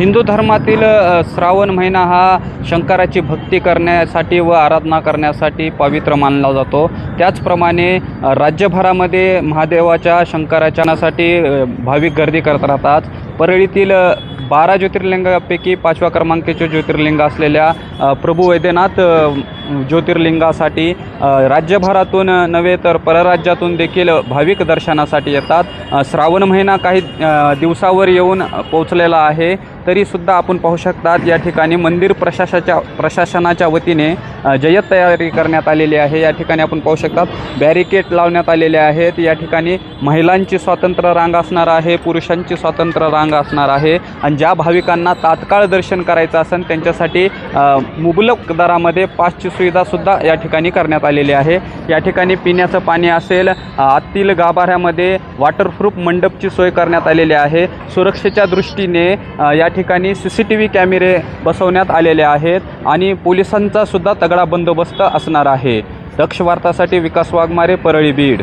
हिंदू धर्मातील श्रावण महिना हा शंकराची भक्ती करण्यासाठी व आराधना करण्यासाठी पवित्र मानला जातो। त्याचप्रमाणे राज्यभरामध्ये महादेवाच्या शंकराच्यासाठी भाविक गर्दी करत राहतात। परळीतील 12 ज्योतिर्लिंगापैकी 5व्या क्रमांकाचे ज्योतिर्लिंग असलेल्या प्रभू वैद्यनाथ ज्योतिर्लिंगासाठी राज्यभरातून नव्हे तर परराज्यातून देखील भाविक दर्शनासाठी येतात। श्रावण महिना काही दिवसावर येऊन पोहोचलेला आहे, तरीसुद्धा आपण पाहू शकतात या ठिकाणी मंदिर प्रशासनाच्या वतीने जय्यत तयारी करण्यात आलेली आहे। या ठिकाणी आपण पाहू शकतात बॅरिकेड लावण्यात आलेले आहेत। या ठिकाणी महिलांची स्वतंत्र रांग असणार आहे, पुरुषांची स्वतंत्र रांग असणार आहे आणि ज्या भाविकांना तात्काळ दर्शन करायचं असेल त्यांच्यासाठी मुबलक दरामध्ये पासची सुविधासुद्धा या ठिकाणी करण्यात आलेली आहे। या ठिकाणी पिण्याचं पाणी असेल, आतील गाभाऱ्यामध्ये वॉटरप्रूफ मंडपची सोय करण्यात आलेली आहे। सुरक्षेच्या दृष्टीने या ठिकाणी CCTV कॅमेरे बसवण्यात आलेले आहेत आणि पोलिसांचा सुद्धा तगडा बंदोबस्त असणार आहे। दक्ष वार्तासाठी विकास वाघमारे, परळी, बीड।